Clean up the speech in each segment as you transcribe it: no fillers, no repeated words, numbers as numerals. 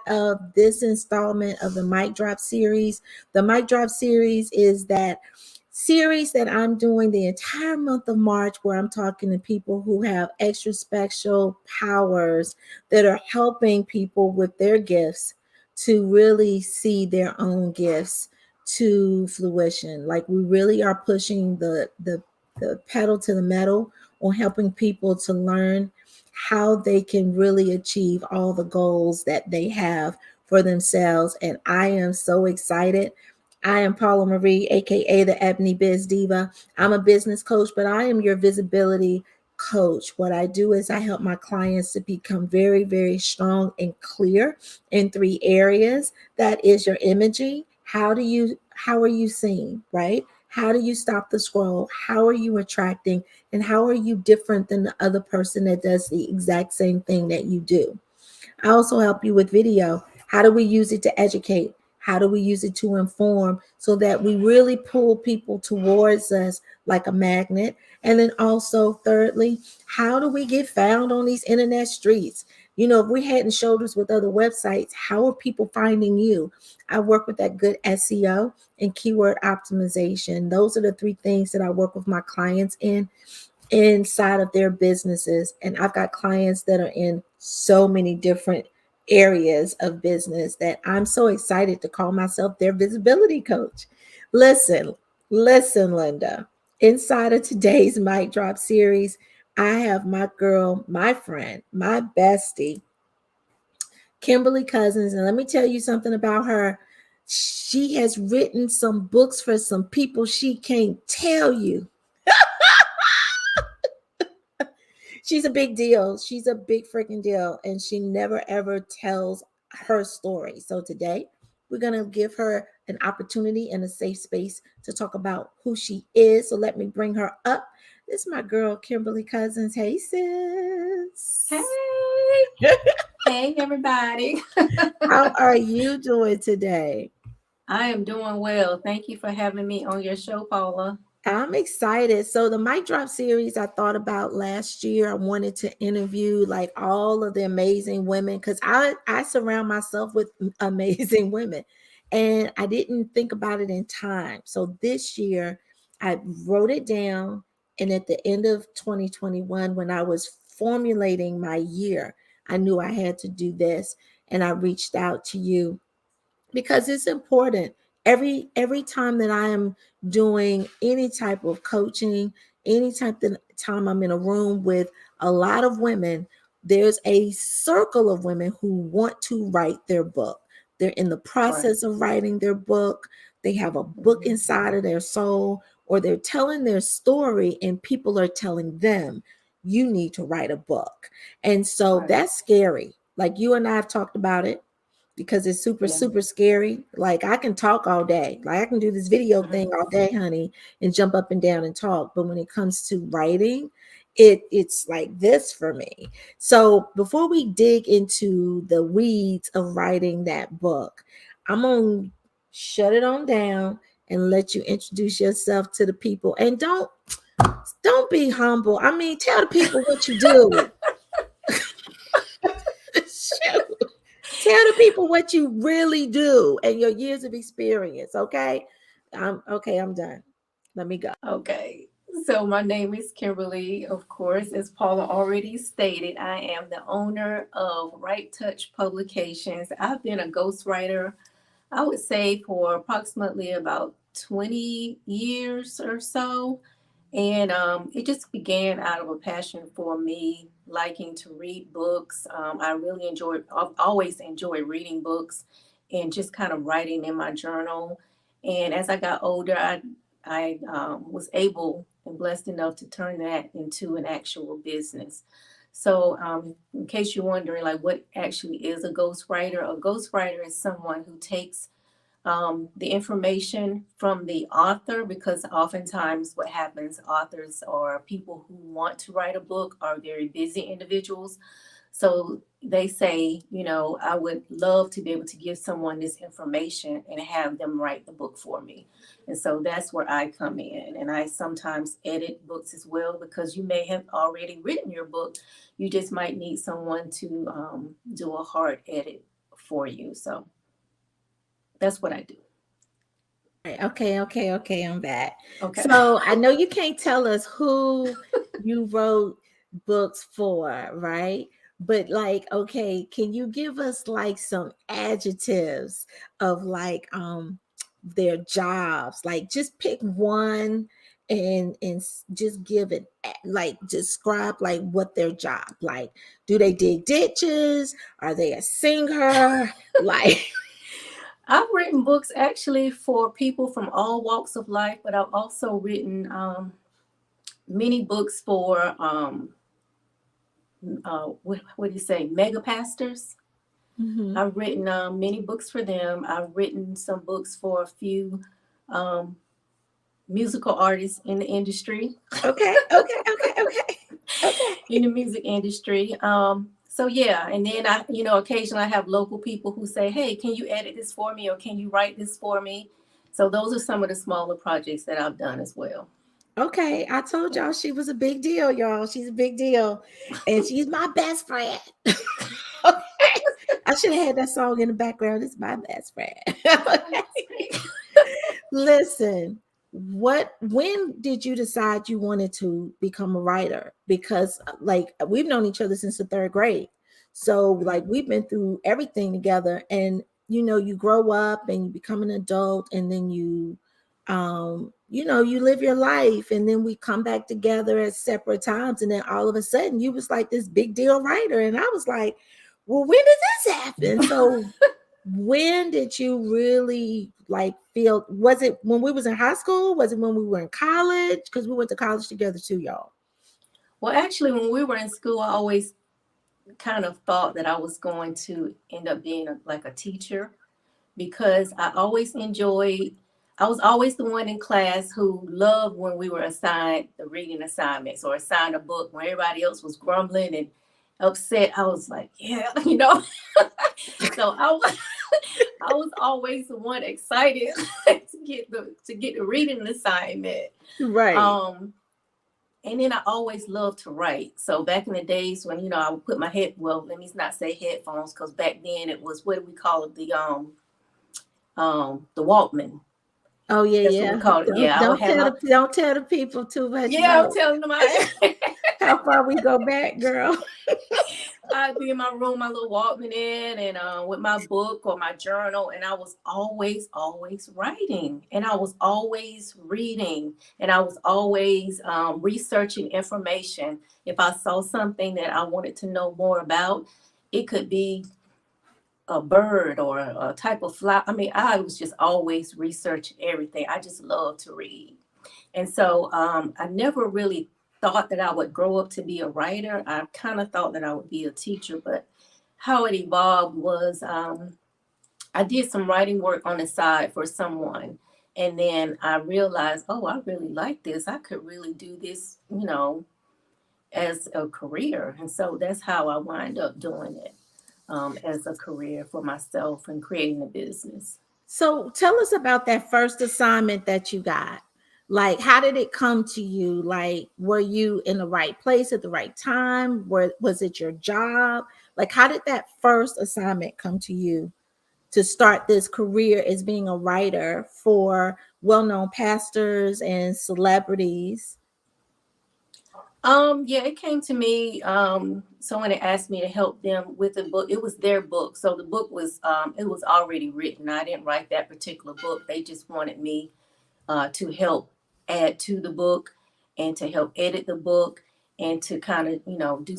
of this installment of the Mic Drop series. The Mic Drop series is that series that I'm doing the entire month of March, where I'm talking to people who have extra special powers that are helping people with their gifts to really see their own gifts to fruition. Like, we really are pushing the pedal to the metal on helping people to learn how they can really achieve all the goals that they have for themselves. And I am so excited. I am Paula Marie, aka the EbonyBizDiva. I'm a business coach, but I am your visibility coach. What I do is I help my clients to become very, very strong and clear in three areas. That is your imaging. How are you seen, right? How do you stop the scroll? How are you attracting? And how are you different than the other person that does the exact same thing that you do? I also help you with video. How do we use it to educate? How do we use it to inform so that we really pull people towards us like a magnet? And then also, thirdly, how do we get found on these internet streets? You know, if we're head and shoulders with other websites, how are people finding you? I work with that good SEO and keyword optimization. Those are the three things that I work with my clients inside of their businesses. And I've got clients that are in so many different areas of business that I'm so excited to call myself their visibility coach. Listen, Linda. Inside of today's Mic Drop series, I have my girl, my friend, my bestie, Kimberly Cousins. And let me tell you something about her. She has written some books for some people she can't tell you. She's a big deal. She's a big freaking deal. And she never ever tells her story. So today we're going to give her an opportunity and a safe space to talk about who she is. So let me bring her up. This is my girl, Kimberly Cousins. Hey, sis. Hey. Hey, everybody. How are you doing today? I am doing well. Thank you for having me on your show, Paula. I'm excited. So the Mic Drop series I thought about last year. I wanted to interview like all of the amazing women because I surround myself with amazing women. And I didn't think about it in time. So this year I wrote it down. And at the end of 2021, when I was formulating my year, I knew I had to do this. And I reached out to you because it's important. Every time that I am doing any type of coaching, any type of time I'm in a room with a lot of women, there's a circle of women who want to write their book. They're in the process of writing their book. They have a book inside of their soul, or they're telling their story and people are telling them, you need to write a book. And so that's scary. Like you and I have talked about it because it's super scary. Like I can talk all day. Like I can do this video thing all day, honey, and jump up and down and talk. But when it comes to writing, it's like this for me. So before we dig into the weeds of writing that book, I'm gonna shut it on down and let you introduce yourself to the people. And don't be humble. I mean, tell the people what you do. Shoot. Tell the people what you really do and your years of experience, okay? I'm done. Let me go. Okay. So my name is Kimberly. Of course, as Paula already stated, I am the owner of WriteTouch Publications. I've been a ghostwriter, I would say, for approximately about 20 years or so. And it just began out of a passion for me, liking to read books. I've always enjoyed reading books and just kind of writing in my journal. And as I got older, I was able and blessed enough to turn that into an actual business. So, in case you're wondering, like, what actually is a ghostwriter? A ghostwriter is someone who takes the information from the author, because oftentimes what happens, authors or people who want to write a book are very busy individuals. So they say, I would love to be able to give someone this information and have them write the book for me. And so that's where I come in. And I sometimes edit books as well, because you may have already written your book. You just might need someone to do a hard edit for you. So that's what I do. Okay, I'm back. Okay. So I know you can't tell us who you wrote books for, right? But like, okay, can you give us like some adjectives of like their jobs? Like just pick one and just give it like describe like what their job. Like, do they dig ditches? Are they a singer? Like I've written books actually for people from all walks of life, but I've also written many books for what do you say, mega pastors. mhm. I've written many books for them. I've written some books for a few um, musical artists in the industry, Okay. in Okay. the music industry. So yeah, and then I, occasionally I have local people who say, "Hey, can you edit this for me, or can you write this for me?" So those are some of the smaller projects that I've done as well. Okay. I told y'all she was a big deal, y'all. She's a big deal. And she's my best friend. Okay. I should have had that song in the background. It's my best friend. Okay. Listen, when did you decide you wanted to become a writer? Because like we've known each other since the third grade. So like we've been through everything together, and you grow up and you become an adult, and then you live your life, and then we come back together at separate times, and then all of a sudden you was like this big deal writer, and I was like, well, when did this happen? So when did you really like feel, was it when we was in high school, was it when we were in college, because we went to college together too, y'all? Well, actually, when we were in school, I always kind of thought that I was going to end up being like a teacher, because I was always the one in class who loved when we were assigned the reading assignments or assigned a book when everybody else was grumbling and upset. I was like, yeah, So I was always the one excited to get the reading assignment. Right. Um, and then I always loved to write. So back in the days when I would put let me not say headphones, because back then it was, what do we call it, the Walkman. Oh yeah, That's what we yeah. called it. don't Yeah, I would don't have tell my the don't tell the people too much yeah. I'm about telling them I how far we go back, girl. I'd be in my room, my little Walkman in, and with my book or my journal, and I was always writing, and I was always reading, and I was always researching information. If I saw something that I wanted to know more about, it could be a bird or a type of flower. I mean, I was just always researching everything. I just love to read. And so I never really thought that I would grow up to be a writer. I kind of thought that I would be a teacher, but how it evolved was I did some writing work on the side for someone. And then I realized, oh, I really like this. I could really do this, as a career. And so that's how I wind up doing it as a career for myself and creating a business. So tell us about that first assignment that you got. Like, how did it come to you? Like, were you in the right place at the right time? Was it your job? Like, how did that first assignment come to you to start this career as being a writer for well-known pastors and celebrities? Yeah, it came to me. Someone had asked me to help them with a book. It was their book. So the book was, it was already written. I didn't write that particular book. They just wanted me to help add to the book and to help edit the book and to kind of, do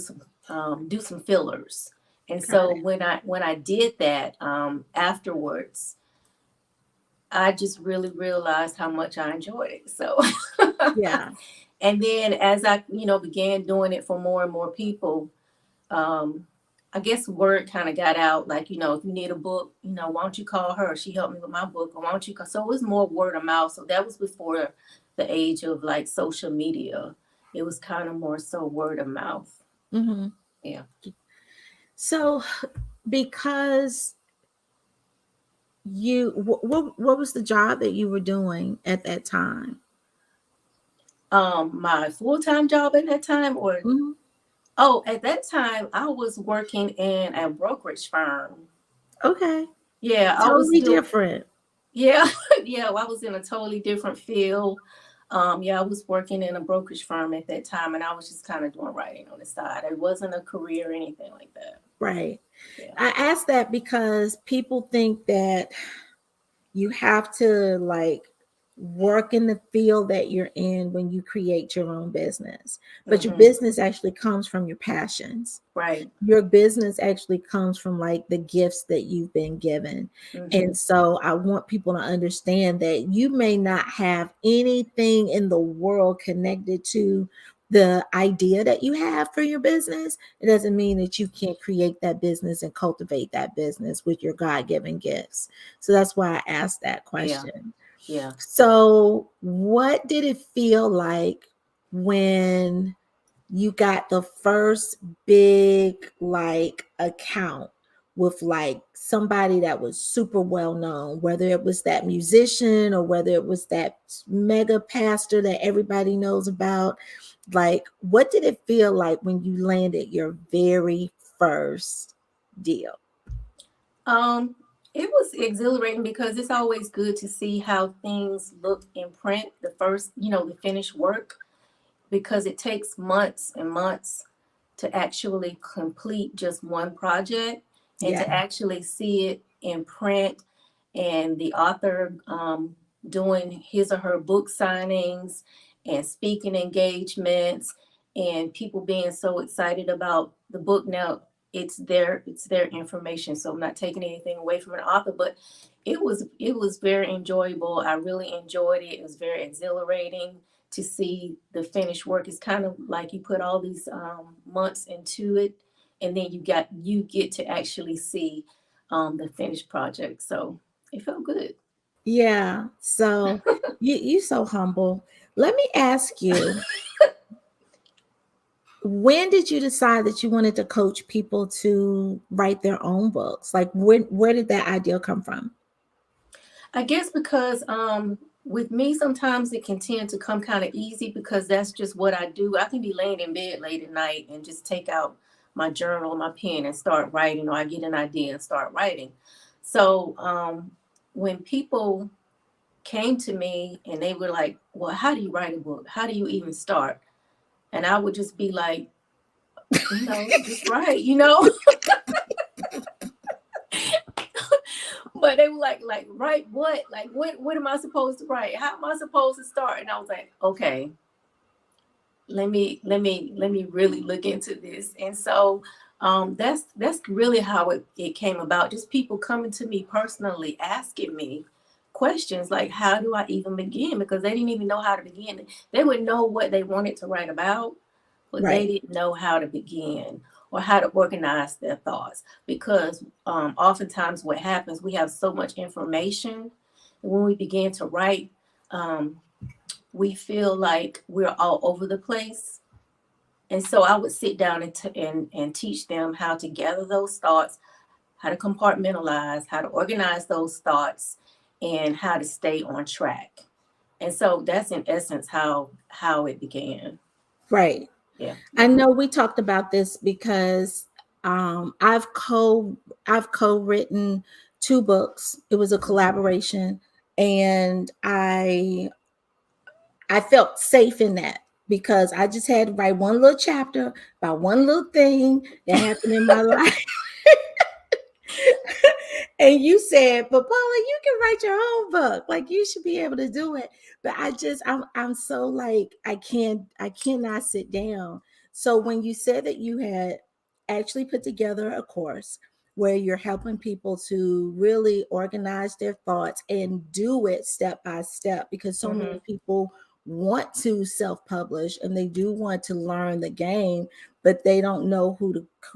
some fillers. And Got so when I did that, afterwards, I just really realized how much I enjoyed it. So Yeah. and then as I, began doing it for more and more people, um, I guess word kind of got out, like, if you need a book, why don't you call her? She helped me with my book. Or why don't you call? So it was more word of mouth. So that was before the age of like social media. It was kind of more so word of mouth. Mm-hmm. Yeah. So, because what was the job that you were doing at that time? My full-time job at that time, or Mhm. oh, at that time I was working in a brokerage firm. Okay. Yeah, I was Totally doing. different. Yeah, yeah, I was in a totally different field. Yeah, I was working in a brokerage firm at that time, and I was just kind of doing writing on the side. It wasn't a career or anything like that. Right. Yeah. I ask that because people think that you have to like work in the field that you're in when you create your own business. But your Hmm. business actually comes from your passions. Right. Your business actually comes from like the gifts that you've been given. Hmm. And so I want people to understand that you may not have anything in the world connected to the idea that you have for your business. It doesn't mean that you can't create that business and cultivate that business with your God-given gifts. So that's why I asked that Yeah. question. Yeah. So what did it feel like when you got the first big like account with like somebody that was super well known, whether it was that musician or whether it was that mega pastor that everybody knows about? Like, what did it feel like when you landed your very first deal? Um, it was exhilarating because it's always good to see how things look in print, the first, the finished work, because it takes months and months to actually complete just one project and Yeah. to actually see it in print and the author doing his or her book signings and speaking engagements and people being so excited about the book. Now it's their information, so I'm not taking anything away from an author, but it was very enjoyable. I really enjoyed it. It was very exhilarating to see the finished work. It's kind of like you put all these months into it, and then you get to actually see the finished project. So it felt good. Yeah. So you so humble. Let me ask you, when did you decide that you wanted to coach people to write their own books? Like where did that idea come from? I guess because with me sometimes it can tend to come kind of easy because that's just what I do. I can be laying in bed late at night and just take out my journal, my pen, and start writing, or I get an idea and start writing. So when people came to me and they were like, "Well, how do you write a book? How do you even start?" And I would just be like, just write. But they were like, write what? Like, what am I supposed to write? How am I supposed to start? And I was like, okay, let me really look into this. And so that's really how it came about. Just people coming to me personally asking me questions like, how do I even begin? Because they didn't even know how to begin. They would know what they wanted to write about, but they Right. didn't know how to begin or how to organize their thoughts. Because oftentimes what happens, we have so much information, and when we begin to write, um, we feel like we're all over the place. And so I would sit down and teach them how to gather those thoughts, how to compartmentalize, how to organize those thoughts, and how to stay on track. And so that's in essence how it began. Right. Yeah, I yeah. know we talked about this because I've co-written two books. It was a Mhm. collaboration, and I felt safe in that because I just had to write one little chapter about one little thing that happened in my life. And you said, but Paula, you can write your own book. Like you should be able to do it. But I'm so like I cannot sit down. So when you said that you had actually put together a course where you're helping people to really organize their thoughts and do it step by step, because so many Hmm. people want to self-publish and they do want to learn the game, but they don't know who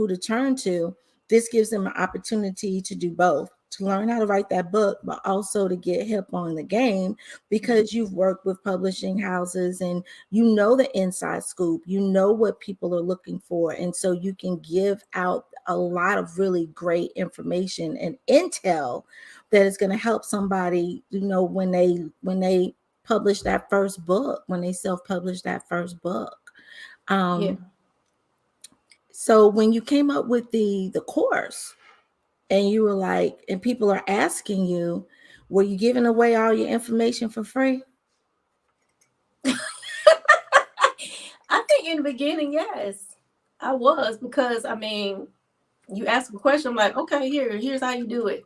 to turn to. This gives them an opportunity to do both, to learn how to write that book, but also to get hip on the game because you've worked with publishing houses and you know the inside scoop, you know what people are looking for. And so you can give out a lot of really great information and intel that is going to help somebody, when they publish that first book, when they self-publish that first book. Yeah. Um, so when you came up with the course, and you were like, and people are asking you, were you giving away all your information for free? I think in the beginning, yes, I was, because I mean, you ask a question, I'm like, okay, here's how you do it.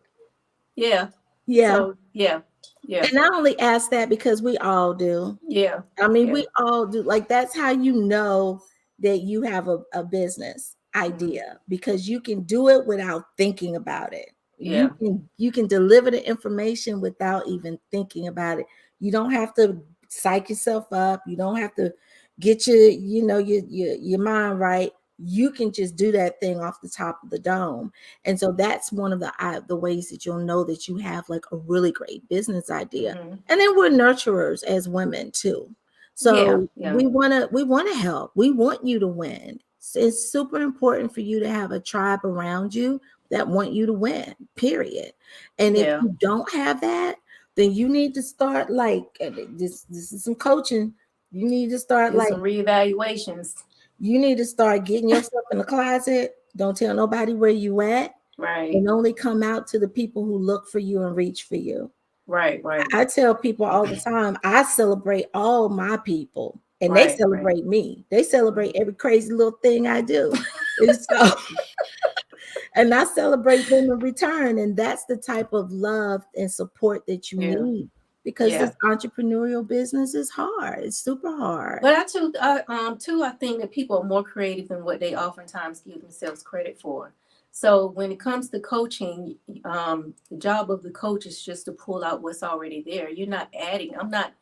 Yeah. Yeah. So yeah, yeah, And I only ask that because we all do. yeah, I mean, yeah, we all do. Like, that's how you know that you have a business mhm, idea, because you can do it without thinking about it. yeah, You can deliver the information without even thinking about it. You don't have to psych yourself up. You don't have to get your mind right. You can just do that thing off the top of the dome. And so that's one of the ways that you'll know that you have like a really great business idea. mhm, And then we're nurturers as women too. yeah, So yeah, we want to help. We want you to win. It's super important for you to have a tribe around you that want you to win. Period. And if yeah. you don't have that, then you need to start like this is some coaching. You need to start Do like some reevaluations. you need to start getting yourself in the closet. Don't tell nobody where you at, Right, and only come out to the people who look for you and reach for you. right, right, I tell people all the time, I celebrate all my people and they right, right. celebrate me. They celebrate every crazy little thing I do. And so, and I celebrate them in return. And that's the type of love and support that you Yeah, need, because yeah. this entrepreneurial business is hard. It's super hard. But I think that people are more creative than what they oftentimes give themselves credit for. So when it comes to coaching, the job of the coach is just to pull out what's already there. You're not adding. I'm not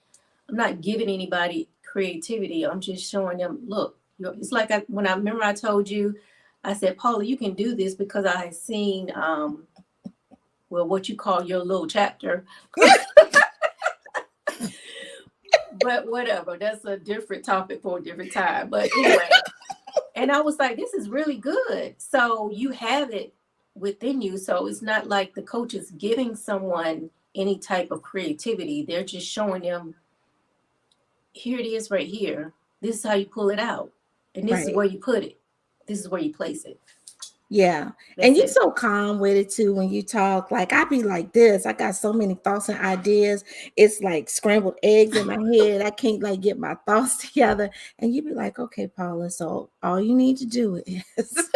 giving anybody creativity. I'm just showing them. Look, it's like when I remember I told you, I said, Paula, you can do this because I had seen, well, what you call your little chapter. But whatever, that's a different topic for a different time. But anyway, and I was like, this is really good. So you have it within you. So it's not like the coach is giving someone any type of creativity. They're just showing them, here it is right here. This is how you pull it out. And this is Right. where you put it. This is where you place it. Yeah. And That's you're it. so calm with it too when you talk. Like, I be like this. I got so many thoughts and ideas. It's like scrambled eggs in my head. I can't like get my thoughts together. And you be like, okay, Paula, so all you need to do is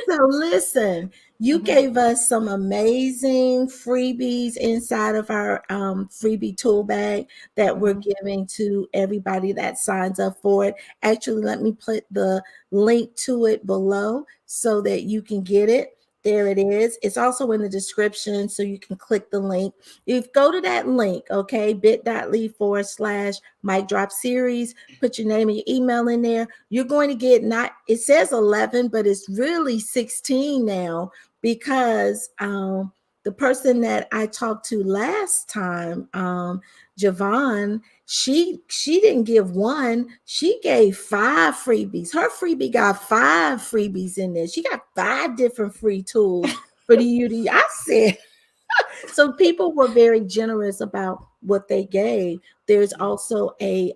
so listen, you Mhm. gave us some amazing freebies inside of our freebie tool bag that we're Mhm. giving to everybody that signs up for it. Actually, let me put the link to it below so that you can get it. There it is. It's also in the description, so you can click the link. If you go to that link, okay, bit.ly/, mic drop series, put your name and your email in there. You're going to get, not, it says 11, but it's really 16 now, because the person that I talked to last time, Javon, she didn't give one, she gave 5 freebies. Her freebie got 5 freebies in there. She got 5 different free tools for the UD. I said, so people were very generous about what they gave. There's also a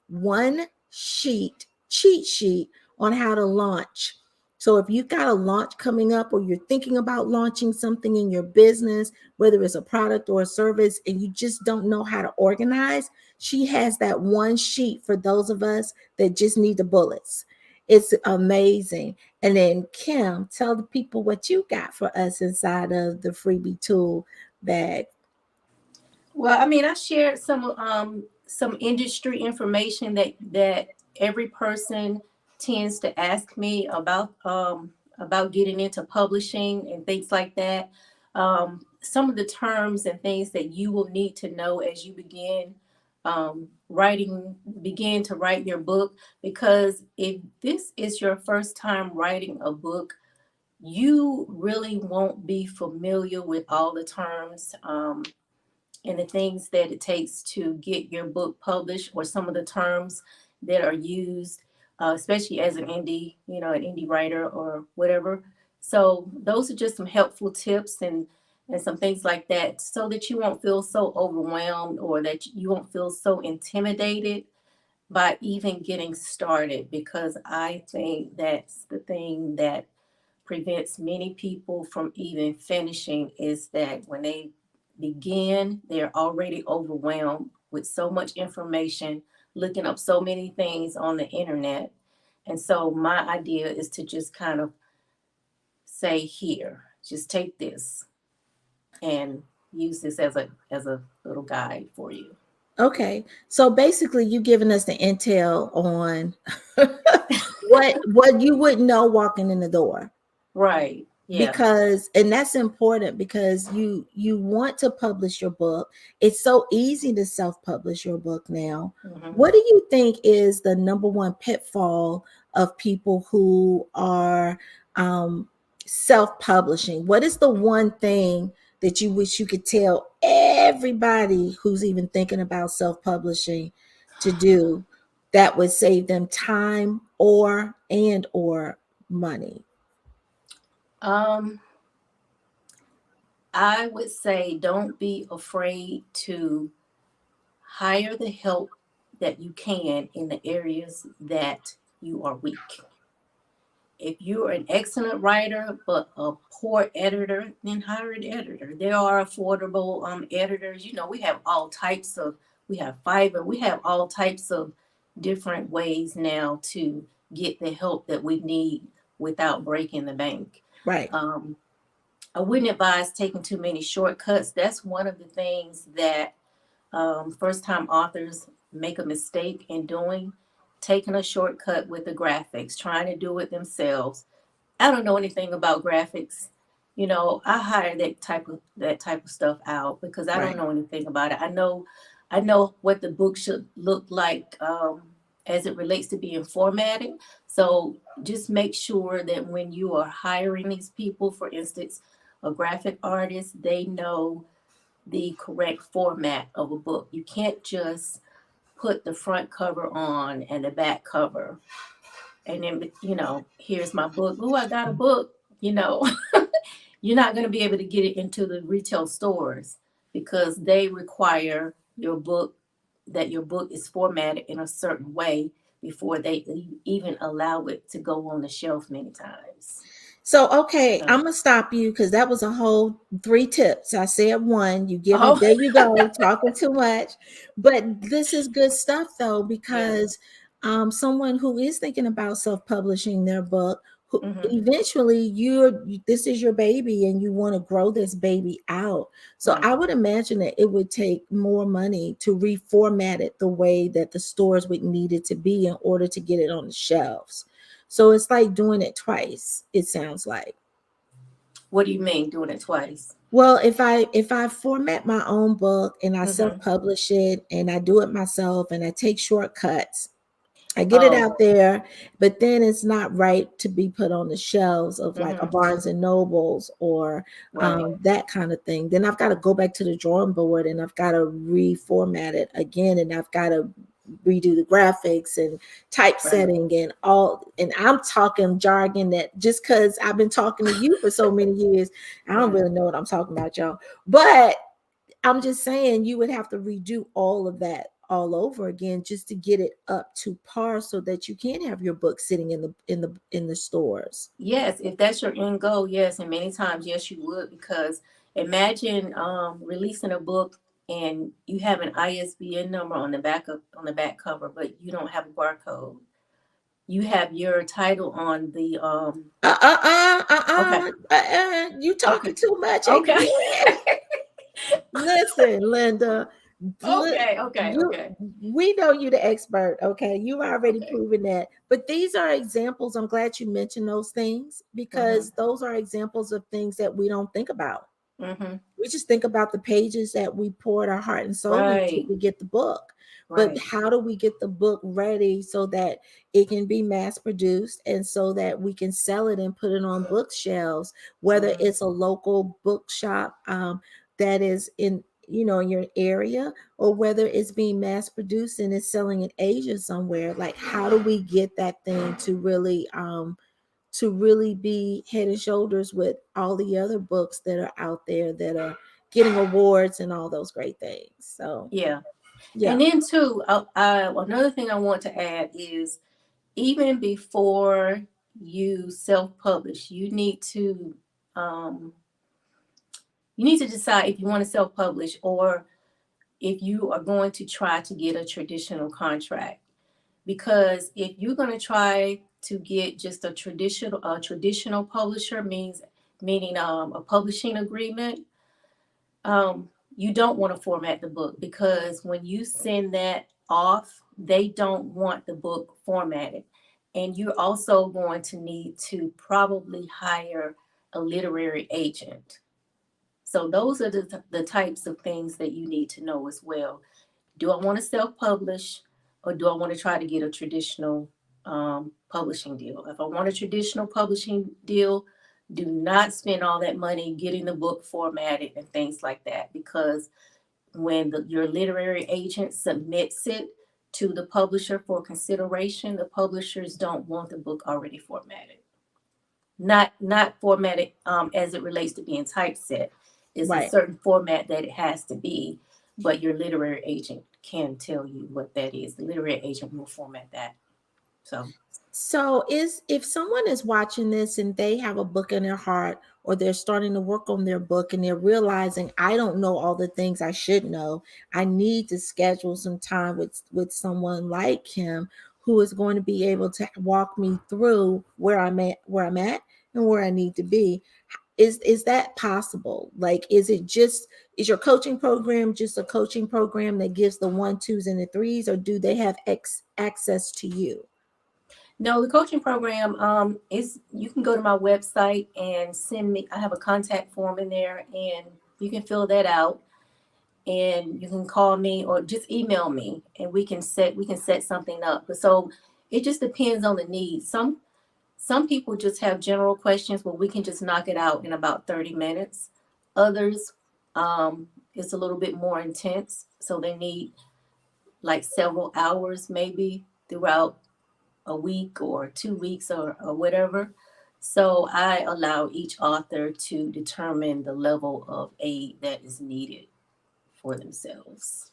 one sheet cheat sheet on how to launch. So if you've got a launch coming up, or you're thinking about launching something in your business, whether it's a product or a service, and you just don't know how to organize, she has that one sheet for those of us that just need the bullets. It's amazing. And then Kim, tell the people what you got for us inside of the freebie tool bag. Well, I mean, I shared some industry information that every person tends to ask me about getting into publishing and things like that. Some of the terms and things that you will need to know as you begin to write your book, because if this is your first time writing a book, you really won't be familiar with all the terms. And the things that it takes to get your book published, or some of the terms that are used, especially as an indie writer or whatever. So those are just some helpful tips and some things like that, so that you won't feel so overwhelmed, or that you won't feel so intimidated by even getting started, because I think that's the thing that prevents many people from even finishing, is that when they begin, they're already overwhelmed with so much information, looking up so many things on the internet. And so my idea is to just kind of say, here, just take this and use this as a little guide for you. Okay. So basically you giving us the intel on what you wouldn't know walking in the door. Right. Yeah. Because and that's important because you want to publish your book. It's so easy to self-publish your book now. Hmm. What do you think is the number one pitfall of people who are um, self-publishing? What is the one thing that you wish you could tell everybody who's even thinking about self-publishing to do that would save them time or money? Um, I would say don't be afraid to hire the help that you can in the areas that you are weak. If you're an excellent writer but a poor editor, then hire an editor. There are affordable editors. You know, we have all types of, we have Fiverr, we have all types of different ways now to get the help that we need without breaking the bank. Right. Um, I wouldn't advise taking too many shortcuts. That's one of the things that first time authors make a mistake in doing, taking a shortcut with the graphics, trying to do it themselves. I don't know anything about graphics. You know, I hire that type of stuff out because I don't Right. know anything about it. I know what the book should look like as it relates to being formatted. So just make sure that when you are hiring these people, for instance, a graphic artist, they know the correct format of a book. You can't just put the front cover on and the back cover and then, you know, here's my book. Oh, I got a book. You know, you're not going to be able to get it into the retail stores because they require that your book is formatted in a certain way before they even allow it to go on the shelf many times. So, okay, So, I'm gonna stop you because that was a whole three tips. I said one, you giving, oh, there you go, talking too much. But this is good stuff though, yeah. because someone who is thinking about self-publishing their book, who Hmm. eventually this is your baby and you want to grow this baby out. So Right. I would imagine that it would take more money to reformat it the way that the stores would need it to be in order to get it on the shelves. So it's like doing it twice, it sounds like. What do you mean doing it twice? Well, if I format my own book and I Hmm. self-publish it and I do it myself and I take shortcuts, I get it Oh, out there, but then it's not right to be put on the shelves of like a hmm, Barnes and Nobles or right, that kind of thing. Then I've got to go back to the drawing board and I've got to reformat it again, and I've got to redo the graphics and right. typesetting and all. And I'm talking jargon that just because I've been talking to you for so many years, I don't Yeah. really know what I'm talking about, y'all. But I'm just saying you would have to redo all of that all over again just to get it up to par so that you can have your book sitting in the stores. Yes, if that's your end goal, yes, and many times, yes, you would, because imagine releasing a book and you have an ISBN number on the back cover, but you don't have a barcode. You have your title on the okay, You talking okay, too much okay, again. Listen, Linda, okay, okay, you okay, we know you the expert, okay? You already okay. proven that. But these are examples. I'm glad you mentioned those things Mm-hmm. because those are examples of things that we don't think about. Mm-hmm. We just think about the pages that we poured our heart and soul into Right, to get the book. But right. how do we get the book ready so that it can be mass produced and so that we can sell it and put it on bookshelves, whether Mm-hmm. it's a local bookshop that is in your area, or whether it's being mass produced and it's selling in Asia somewhere. Like, how do we get that thing to really be head and shoulders with all the other books that are out there that are getting awards and all those great things. So Yeah. Yeah. And then too, another thing I want to add is even before you self-publish, um, you need to decide if you want to self-publish or if you are going to try to get a traditional contract. Because if you're going to try to get just a traditional publisher meaning a publishing agreement, um, you don't want to format the book because when you send that off, they don't want the book formatted. And you're also going to need to probably hire a literary agent. So those are the types of things that you need to know as well. Do I want to self-publish or do I want to try to get a traditional publishing deal? If I want a traditional publishing deal, do not spend all that money getting the book formatted and things like that because when your literary agent submits it to the publisher for consideration, the publishers don't want the book already formatted. Not formatted as it relates to being typeset. It's a Right. certain format that it has to be, but your literary agent can tell you what that is. The literary agent will format that. So So is if someone is watching this and they have a book in their heart or they're starting to work on their book and they're realizing I don't know all the things I should know, I need to schedule some time with someone like him who is going to be able to walk me through where I'm at and where I need to be. Is that possible? Like is your coaching program just a coaching program that gives the one, twos, and the threes, or do they have access to you? no, the coaching program is you can go to my website and send me. I have a contact form in there, and you can fill that out. And you can call me or just email me, and we can set something up. But so it just depends on the needs. Some people just have general questions where we can just knock it out in about 30 minutes. Others, it's a little bit more intense. So they need like several hours maybe throughout a week or 2 weeks or whatever. So I allow each author to determine the level of aid that is needed for themselves.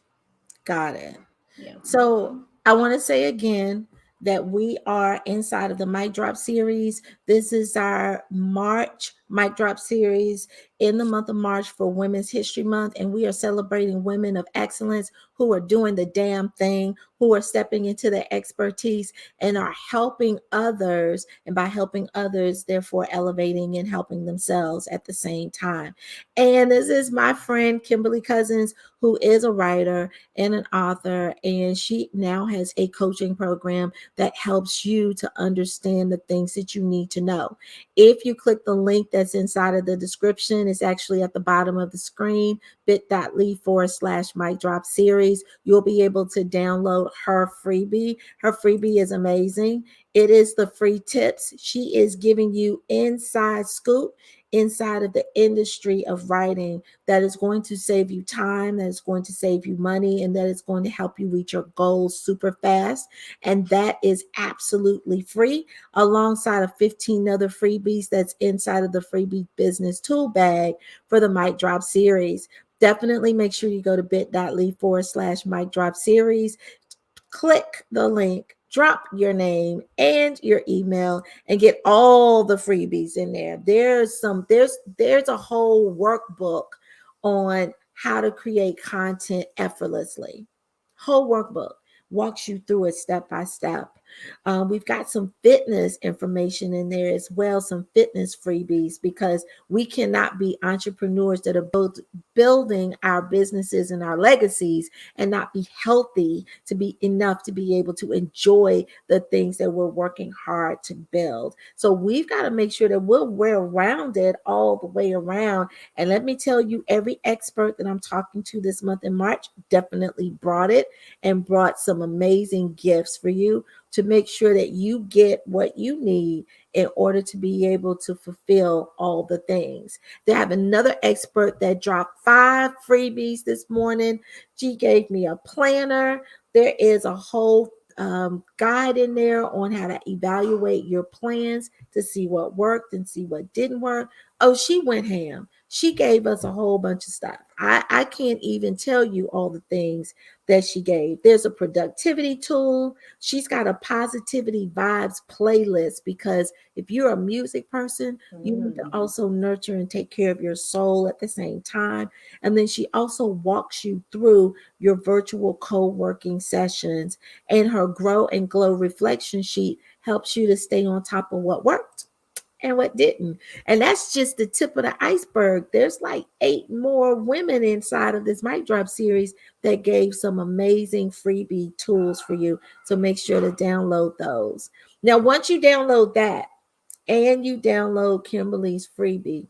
Got it. Yeah. So I want to say again that we are inside of the Mic Drop series. This is our March Mic Drop series in the month of March for Women's History Month. And we are celebrating women of excellence who are doing the damn thing, who are stepping into their expertise and are helping others. And by helping others, therefore elevating and helping themselves at the same time. And this is my friend, Kimberly Cousins, who is a writer and an author, and she now has a coaching program that helps you to understand the things that you need to know. If you click the link that's inside of the description, it's actually at the bottom of the screen, bit.ly/mic drop series. You'll be able to download her freebie. Her freebie is amazing. It is the free tips. She is giving you inside scoop inside of the industry of writing that is going to save you time, that is going to save you money, and that is going to help you reach your goals super fast. And that is absolutely free, alongside of 15 other freebies that's inside of the freebie business tool bag for the Mic Drop series. Definitely make sure you go to bit.ly/mic drop series, click the link, drop your name and your email, and get all the freebies in there. There's a whole workbook on how to create content effortlessly. Whole workbook walks you through it step by step. We've got some fitness information in there as well, some fitness freebies, because we cannot be entrepreneurs that are building our businesses and our legacies and not be healthy to be enough to be able to enjoy the things that we're working hard to build. So we've got to make sure that we're well rounded all the way around. And let me tell you, every expert that I'm talking to this month in March definitely brought it and brought some amazing gifts for you to make sure that you get what you need in order to be able to fulfill all the things. They have another expert that dropped 5 freebies this morning. She gave me a planner. There is a whole guide in there on how to evaluate your plans to see what worked and see what didn't work. Oh, she went ham. She gave us a whole bunch of stuff. I can't even tell you all the things that she gave. There's a productivity tool. She's got a positivity vibes playlist, because if you're a music person, you need to also nurture and take care of your soul at the same time. And then she also walks you through your virtual co-working sessions, and her grow and glow reflection sheet helps you to stay on top of what worked and what didn't. And that's just the tip of the iceberg. There's like 8 more women inside of this mic drop series that gave some amazing freebie tools for you. So make sure to download those. Now, once you download that and you download Kimberly's freebie,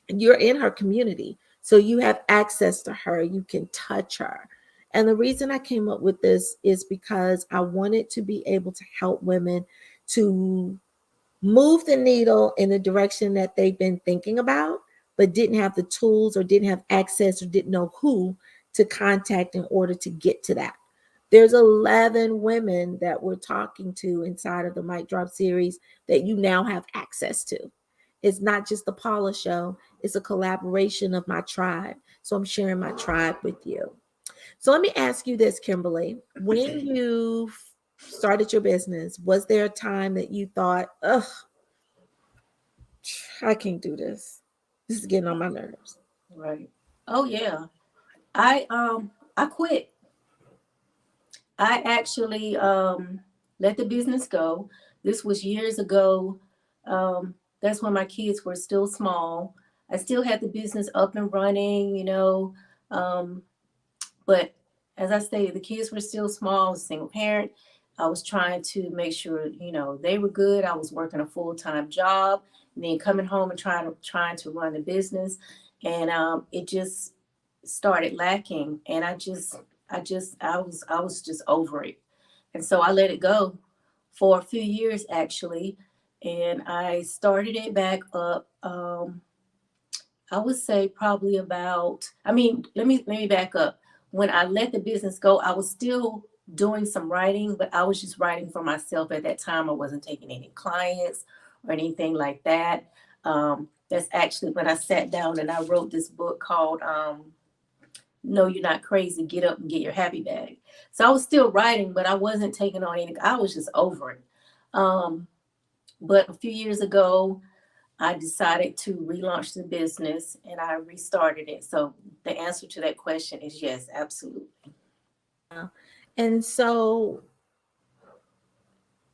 you're in her community. So you have access to her. You can touch her. And the reason I came up with this is because I wanted to be able to help women to move the needle in the direction that they've been thinking about, but didn't have the tools or didn't have access or didn't know who to contact in order to get to that. There's 11 women that we're talking to inside of the Mic Drop series that you now have access to. It's not just the Paula show, it's a collaboration of my tribe. So I'm sharing my tribe with you. So let me ask you this, Kimberly. When you started your business, was there a time that you thought, ugh, I can't do this. This is getting on my nerves. Right. Oh yeah. I quit. I actually let the business go. This was years ago. That's when my kids were still small. I still had the business up and running, but as I stated, the kids were still small. I was a single parent. I was trying to make sure, they were good. I was working a full-time job, and then coming home and trying to run the business, and it just started lacking. And I was just over it, and so I let it go for a few years actually, and I started it back up. I would say probably about. I mean, let me back up. When I let the business go, I was still doing some writing, but I was just writing for myself at that time. I wasn't taking any clients or anything like that. That's actually when I sat down and I wrote this book called No, You're Not Crazy, Get Up and Get Your Happy Bag. So I was still writing, but I wasn't taking on any, I was just over it. But a few years ago, I decided to relaunch the business and I restarted it. So the answer to that question is yes, absolutely. Yeah. And so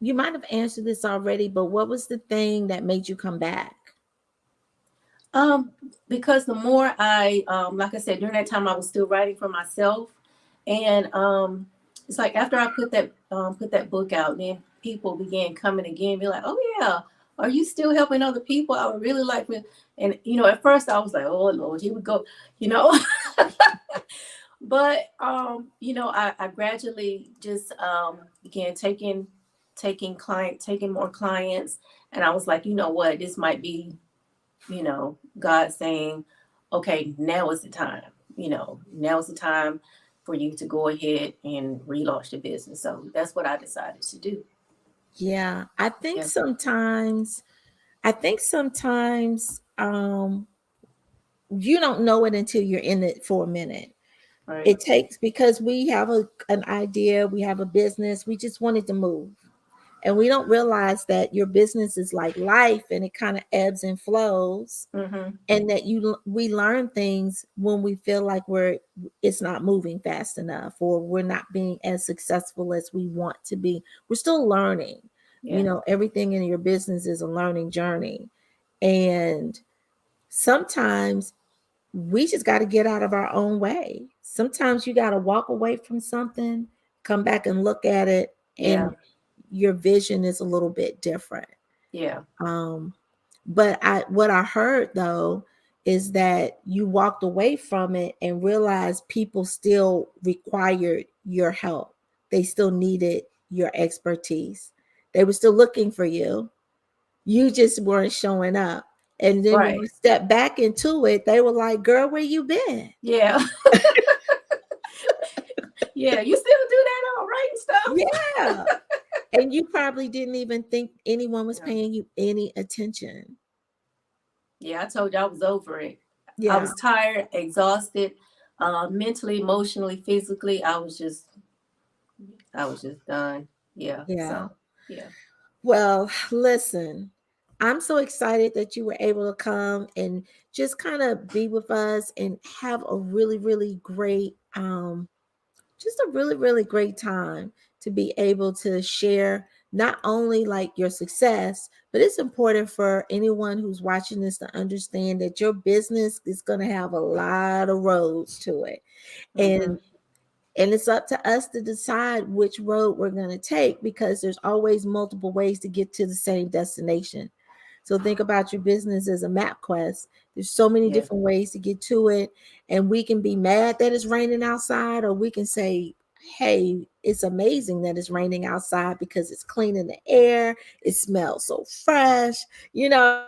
you might have answered this already, but what was the thing that made you come back? Because the more like I said, during that time I was still writing for myself, and it's like after I put that book out, then people began coming again, be like, "Oh yeah, are you still helping other people? I would really like to." And at first I was like, "Oh Lord, here we go," you know. But I gradually just began taking more clients, and I was like, you know what, this might be God saying, okay, now is the time. Now is the time for you to go ahead and relaunch the business. So that's what I decided to do. Yeah, Yeah. I think sometimes you don't know it until you're in it for a minute. Right. It takes, because we have an idea, we have a business, we just want it to move. And we don't realize that your business is like life, and it kind of ebbs and flows, Mm-hmm. and that we learn things when we feel like it's not moving fast enough, or we're not being as successful as we want to be. We're still learning. Yeah. Everything in your business is a learning journey. And sometimes we just got to get out of our own way. Sometimes you got to walk away from something, come back and look at it, Yeah. and your vision is a little bit different. Yeah. Um, but what I heard though is that you walked away from it and realized people still required your help. They still needed your expertise. They were still looking for you. You just weren't showing up. And then when you Right. step back into it, they were like, "Girl, where you been?" Yeah. Yeah. You still do that all writing Yeah. stuff? And you probably didn't even think anyone was Yeah. paying you any attention. Yeah. I told you I was over it. I Yeah. was tired, exhausted, mentally, emotionally, physically. I was just done. Yeah. Yeah. So, yeah. Well, listen, I'm so excited that you were able to come and just kind of be with us and have a really, really great, just a really, really great time to be able to share not only like your success, but it's important for anyone who's watching this to understand that your business is going to have a lot of roads to it. Mm-hmm. And it's up to us to decide which road we're going to take because there's always multiple ways to get to the same destination. So think about your business as a map quest. There's so many Yes. different ways to get to it. And we can be mad that it's raining outside, or we can say, hey, it's amazing that it's raining outside because it's cleaning the air. It smells so fresh. You know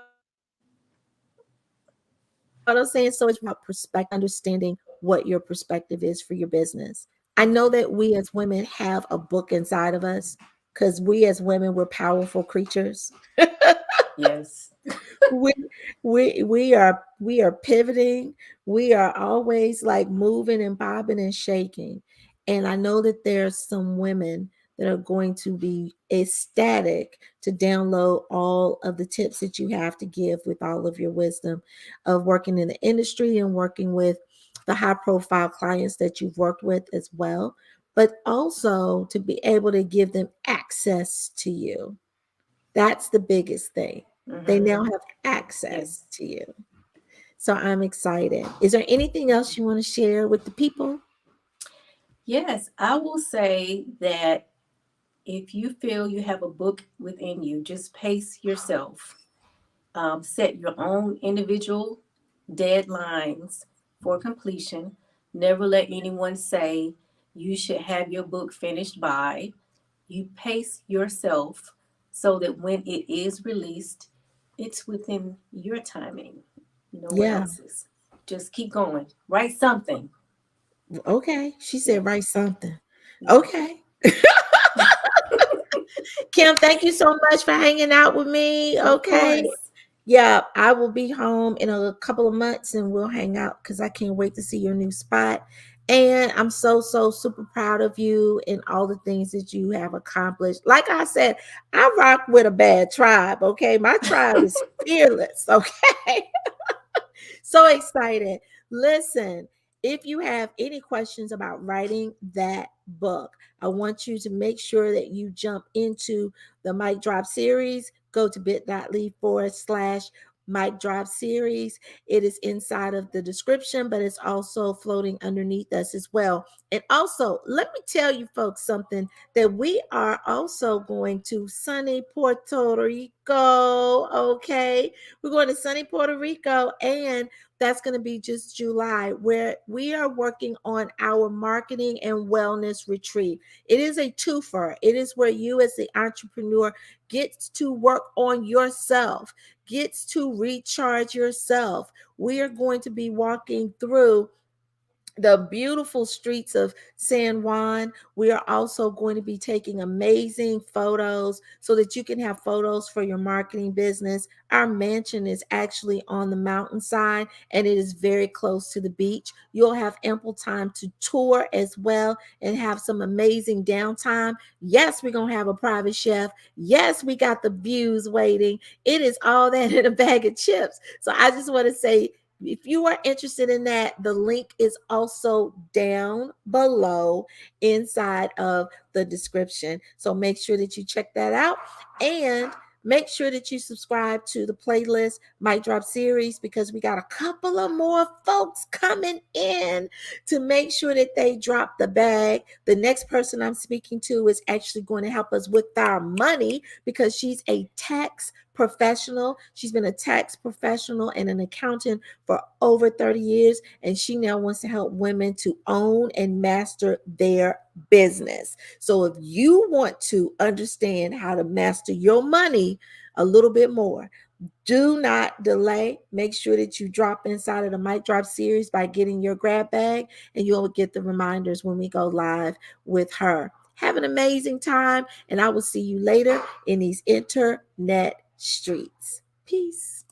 what I'm saying? So it's about perspective and understanding what your perspective is for your business. I know that we as women have a book inside of us because we as women, we're powerful creatures. Yes. We are pivoting. We are always like moving and bobbing and shaking. And I know that there's some women that are going to be ecstatic to download all of the tips that you have to give with all of your wisdom of working in the industry and working with the high profile clients that you've worked with as well, but also to be able to give them access to you. That's the biggest thing. They Mm-hmm. now have access Yes. to you. So I'm excited. Is there anything else you want to share with the people? Yes. I will say that if you feel you have a book within you, just pace yourself. Set your own individual deadlines for completion. Never let anyone say you should have your book finished by. You pace yourself so that when it is released, it's within your timing, no one Yeah. else's. Just keep going. Write something. Okay. She said, Yeah, write something. yeah. Okay. Kim, thank you so much for hanging out with me. Of Okay. course. Yeah, I will be home in a couple of months and we'll hang out because I can't wait to see your new spot. And I'm so, so super proud of you and all the things that you have accomplished. Like I said, I rock with a bad tribe. Okay. My tribe is fearless. Okay. So excited. Listen, if you have any questions about writing that book, I want you to make sure that you jump into the Mic Drop series. Go to bit.ly/. Mic Drop series. It is inside of the description, but it's also floating underneath us as well. And also, let me tell you folks something that we are also going to sunny Puerto Rico. Okay. We're going to sunny Puerto Rico, and that's going to be just July, where we are working on our marketing and wellness retreat. It is a twofer. It is where you, as the entrepreneur, gets to work on yourself, gets to recharge yourself. We are going to be walking through the beautiful streets of San Juan. We are also going to be taking amazing photos so that you can have photos for your marketing business. Our mansion is actually on the mountainside and it is very close to the beach. You'll have ample time to tour as well and have some amazing downtime. Yes, we're going to have a private chef. Yes, we got the views waiting. It is all that in a bag of chips. So I just want to say, if you are interested in that, the link is also down below inside of the description. So make sure that you check that out and make sure that you subscribe to the playlist Mic Drop series because we got a couple of more folks coming in to make sure that they drop the bag. The next person I'm speaking to is actually going to help us with our money because she's a tax professional. She's been a tax professional and an accountant for over 30 years, and she now wants to help women to own and master their business. So if you want to understand how to master your money a little bit more, do not delay. Make sure that you drop inside of the Mic Drop series by getting your grab bag, and you'll get the reminders when we go live with her. Have an amazing time, and I will see you later in these internet streets. Peace.